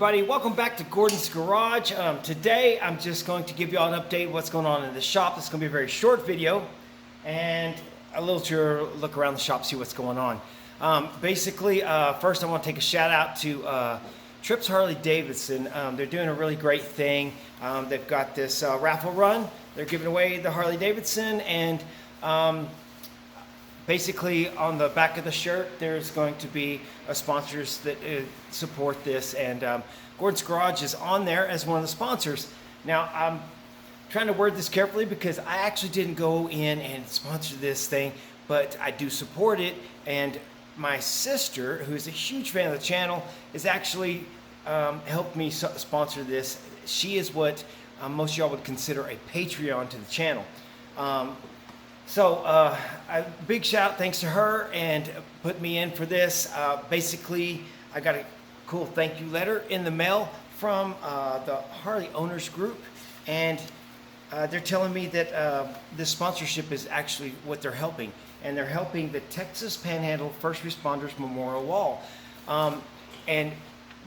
everybody, welcome back to Gordon's Garage. Today I'm just going to give you all an update of what's going on in the shop. It's going to be a very short video and a little tour, look around the shop, see what's going on. First I want to take a shout out to Trips Harley Davidson. They're doing a really great thing. They've got this raffle run. They're giving away the Harley Davidson, and basically on the back of the shirt there's going to be sponsors that support this, and Gordon's Garage is on there as one of the sponsors. Now I'm trying to word this carefully because I actually didn't go in and sponsor this thing, but I do support it, and my sister, who is a huge fan of the channel, is actually helped me sponsor this. She is what most of y'all would consider a Patreon to the channel. A big shout thanks to her and put me in for this. Basically, I got a cool thank you letter in the mail from the Harley Owners Group, and they're telling me that this sponsorship is actually what they're helping, and they're helping the Texas Panhandle First Responders Memorial Wall. And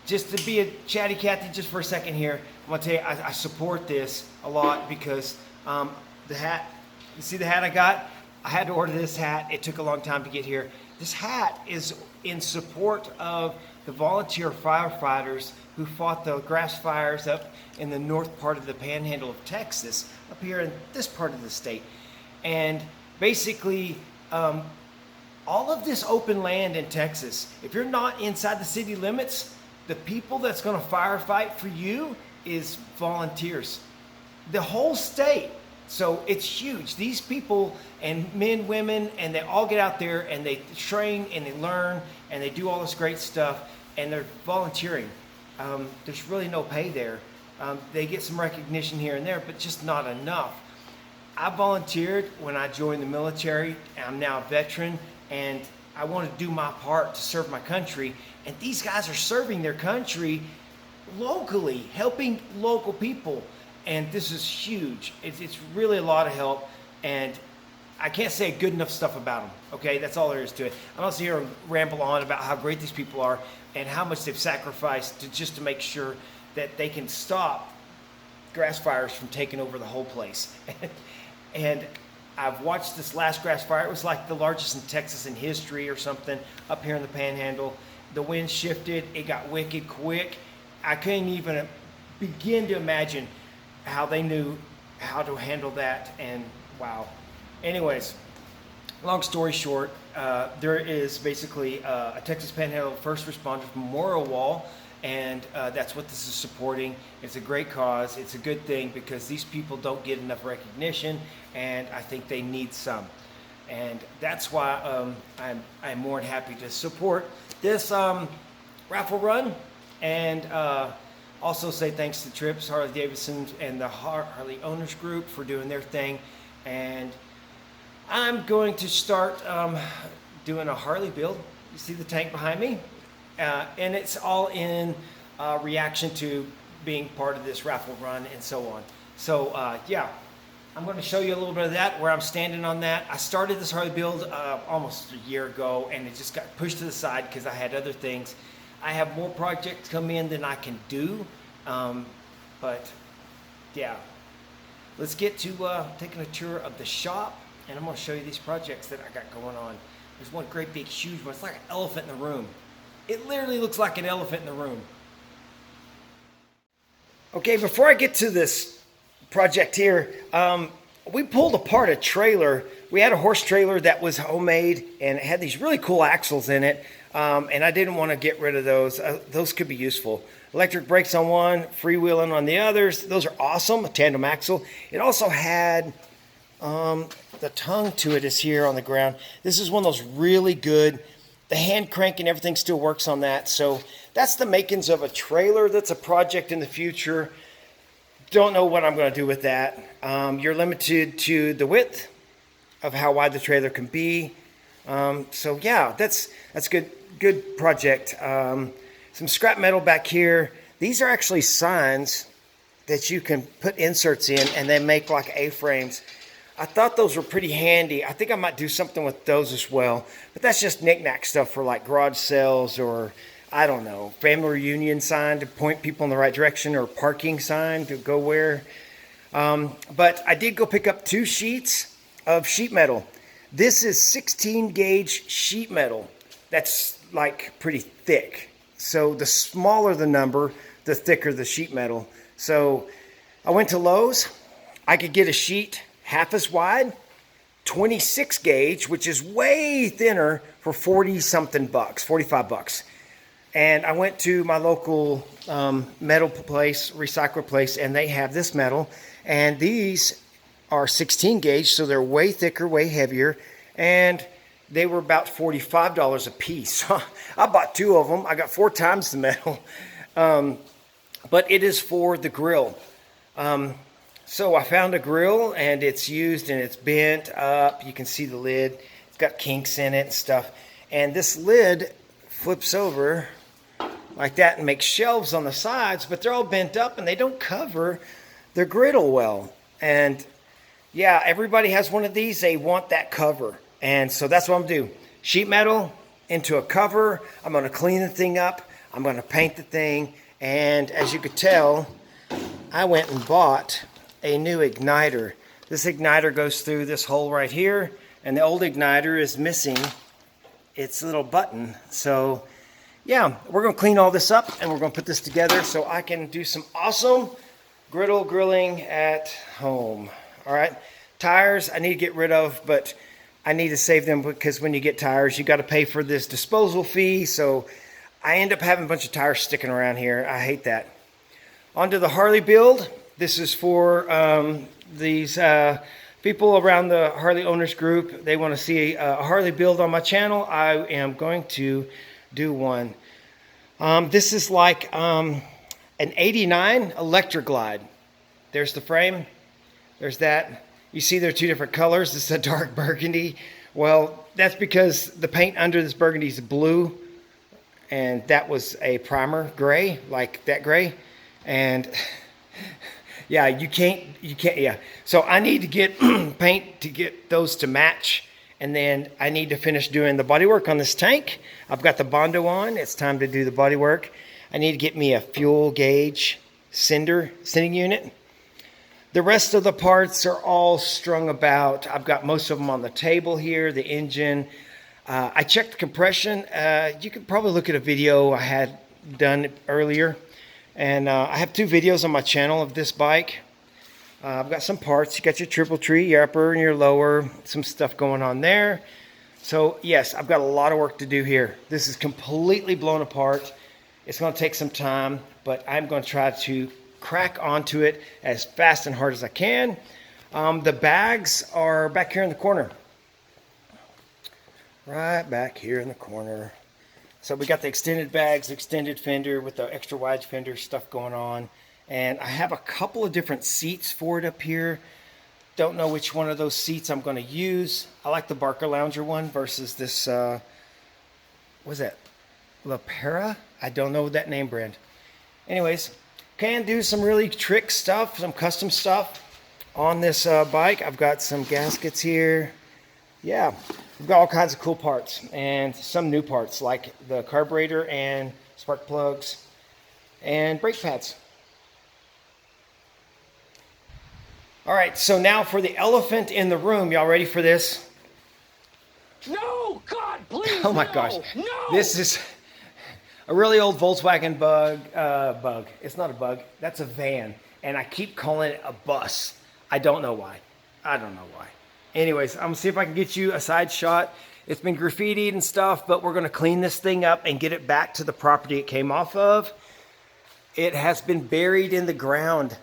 just to be a chatty Cathy just for a second here, I'm gonna tell you I support this a lot because the hat. You see the hat I got? I had to order this hat. It took a long time to get here. This hat is in support of the volunteer firefighters who fought the grass fires up in the north part of the Panhandle of Texas, up here in this part of the state. And basically, all of this open land in Texas, if you're not inside the city limits, the people that's going to firefight for you is volunteers. The whole state. So it's huge. These people and men, women, and they all get out there and they train and they learn and they do all this great stuff, and they're volunteering. There's really no pay there. They get some recognition here and there, but just not enough. I volunteered when I joined the military. I'm now a veteran, and I want to do my part to serve my country. And these guys are serving their country locally, helping local people. And this is huge. It's really a lot of help, and I can't say good enough stuff about them. Okay, that's all there is to it. I'm not here to ramble on about how great these people are and how much they've sacrificed just to make sure that they can stop grass fires from taking over the whole place. And I've watched this last grass fire. It was like the largest in Texas in history or something up here in the Panhandle. The wind shifted. It got wicked quick. I couldn't even begin to imagine how they knew how to handle that, and wow. Anyways, long story short, there is basically a Texas Panhandle First Responders Memorial Wall, and that's what this is supporting. It's a great cause. It's a good thing because these people don't get enough recognition, and I think they need some. And that's why I'm more than happy to support this raffle run, and also say thanks to Trips Harley Davidson and the Harley Owners Group for doing their thing. And I'm going to start doing a Harley build. You see the tank behind me? And it's all in reaction to being part of this raffle run and so on. So yeah, I'm going to show you a little bit of that, where I'm standing on that. I started this Harley build almost a year ago, and it just got pushed to the side because I had other things. I have more projects come in than I can do, but yeah, let's get to taking a tour of the shop, and I'm going to show you these projects that I got going on. There's one great big huge one. It's like an elephant in the room. It literally looks like an elephant in the room. Okay, before I get to this project here, we pulled apart a trailer. We had a horse trailer that was homemade, and it had these really cool axles in it. And I didn't want to get rid of those. Those could be useful. Electric brakes on one, freewheeling on the others. Those are awesome, a tandem axle. It also had, the tongue to it is here on the ground. This is one of those really good, the hand crank and everything still works on that. So that's the makings of a trailer. That's a project in the future. Don't know what I'm going to do with that. You're limited to the width of how wide the trailer can be. So yeah, that's good project. Some scrap metal back here. These are actually signs that you can put inserts in, and they make like A-frames. I thought those were pretty handy. I think I might do something with those as well, but that's just knick-knack stuff for like garage sales, or I don't know, family reunion sign to point people in the right direction, or parking sign to go where. But I did go pick up 2 sheets of sheet metal. This is 16 gauge sheet metal. That's like pretty thick. So the smaller the number, the thicker the sheet metal. So I went to Lowe's. I could get a sheet half as wide, 26 gauge, which is way thinner, for 40 something bucks, 45 bucks. And I went to my local metal place, recycler place, and they have this metal. And these are 16 gauge, so they're way thicker, way heavier. And they were about $45 a piece. I bought 2 of them. I got 4 times the metal. But it is for the grill. So I found a grill, and it's used, and it's bent up. You can see the lid. It's got kinks in it and stuff. And this lid flips over like that and makes shelves on the sides, but they're all bent up and they don't cover the griddle well. And yeah, everybody has one of these. They want that cover. And so that's what I'm gonna do. Sheet metal into a cover. I'm gonna clean the thing up. I'm gonna paint the thing. And as you could tell, I went and bought a new igniter. This igniter goes through this hole right here, and the old igniter is missing its little button. So yeah, we're gonna clean all this up, and we're gonna put this together so I can do some awesome griddle grilling at home. All right, tires I need to get rid of, but I need to save them, because when you get tires, you got to pay for this disposal fee. So I end up having a bunch of tires sticking around here. I hate that. On to the Harley build. This is for these people around the Harley owners group. They want to see a Harley build on my channel. I am going to do one. This is like an 89 Electra Glide. There's the frame. There's that. You see there are 2 different colors. This is a dark burgundy. Well, that's because the paint under this burgundy is blue, and that was a primer gray, like that gray. And yeah, you can't, yeah. So I need to get paint to get those to match. And then I need to finish doing the body work on this tank. I've got the Bondo on. It's time to do the body work. I need to get me a fuel gauge sending unit. The rest of the parts are all strung about. I've got most of them on the table here, the engine. I checked the compression. You could probably look at a video I had done earlier. And I have 2 videos on my channel of this bike. I've got some parts. You got your triple tree, your upper and your lower, some stuff going on there. So yes, I've got a lot of work to do here. This is completely blown apart. It's going to take some time, but I'm going to try to crack onto it as fast and hard as I can. The bags are back here in the corner. Right back here in the corner. So we got the extended bags, extended fender with the extra wide fender stuff going on. And I have a couple of different seats for it up here. Don't know which one of those seats I'm going to use. I like the Barker Lounger one versus this, what's that? La Pera? I don't know that name brand. Anyways, can do some really trick stuff, some custom stuff on this bike. I've got some gaskets here. Yeah, we've got all kinds of cool parts and some new parts like the carburetor and spark plugs and brake pads. All right, so now for the elephant in the room. Y'all ready for this? No, God, please. Oh my gosh. No. This is a really old Volkswagen bug. It's not a bug. That's a van. And I keep calling it a bus. I don't know why. Anyways, I'm going to see if I can get you a side shot. It's been graffitied and stuff, but we're going to clean this thing up and get it back to the property it came off of. It has been buried in the ground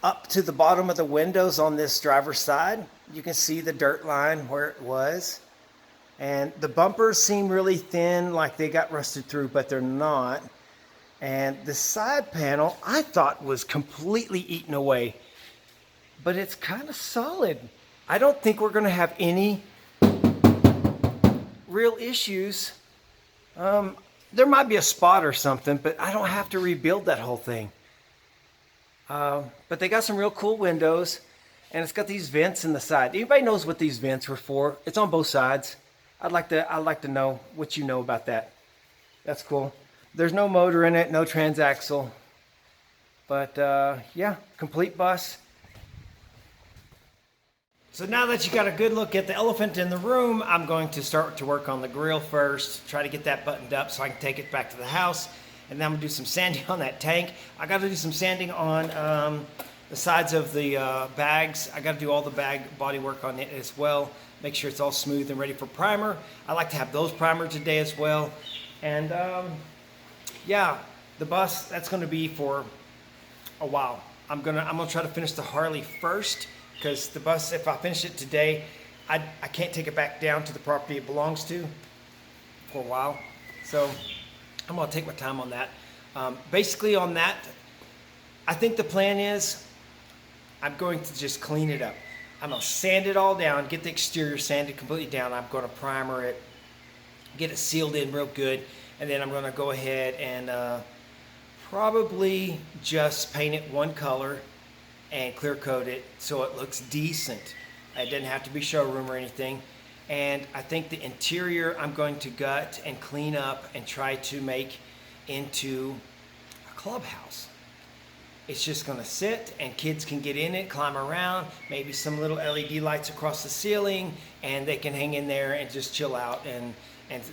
up to the bottom of the windows on this driver's side. You can see the dirt line where it was. And the bumpers seem really thin, like they got rusted through, but they're not. And the side panel, I thought was completely eaten away, but it's kind of solid. I don't think we're going to have any real issues. There might be a spot or something, but I don't have to rebuild that whole thing. But they got some real cool windows, and it's got these vents in the side. Anybody knows what these vents were for? It's on both sides. I'd like to know what you know about that. That's cool. There's no motor in it, no transaxle. But yeah, complete bus. So now that you got a good look at the elephant in the room, I'm going to start to work on the grill first, try to get that buttoned up so I can take it back to the house. And then I'm gonna do some sanding on that tank. I gotta do some sanding on the sides of the bags. I gotta do all the bag body work on it as well. Make sure it's all smooth and ready for primer. I like to have those primers today as well. And yeah, the bus, that's gonna be for a while. I'm gonna try to finish the Harley first, because the bus, if I finish it today, I can't take it back down to the property it belongs to for a while. So I'm gonna take my time on that. Basically on that, I think the plan is I'm going to just clean it up. I'm gonna sand it all down, get the exterior sanded completely down. I'm gonna primer it, get it sealed in real good, and then I'm gonna go ahead and probably just paint it one color and clear coat it so it looks decent. It doesn't have to be showroom or anything. And I think the interior I'm going to gut and clean up and try to make into a clubhouse. It's just gonna sit and kids can get in it, climb around, maybe some little LED lights across the ceiling, and they can hang in there and just chill out and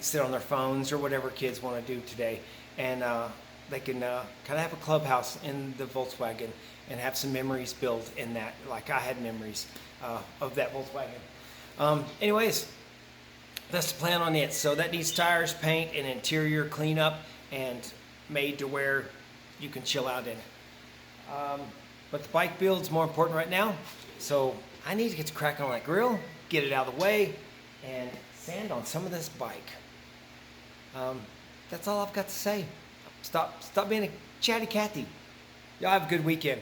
sit on their phones or whatever kids wanna do today. And they can kind of have a clubhouse in the Volkswagen and have some memories built in that, like I had memories of that Volkswagen. Anyways, that's the plan on it. So that needs tires, paint, and interior cleanup, and made to where you can chill out in it. But the bike build's more important right now, so I need to get to crack on that grill, get it out of the way, and sand on some of this bike. That's all I've got to say. Stop being a chatty Cathy. Y'all have a good weekend.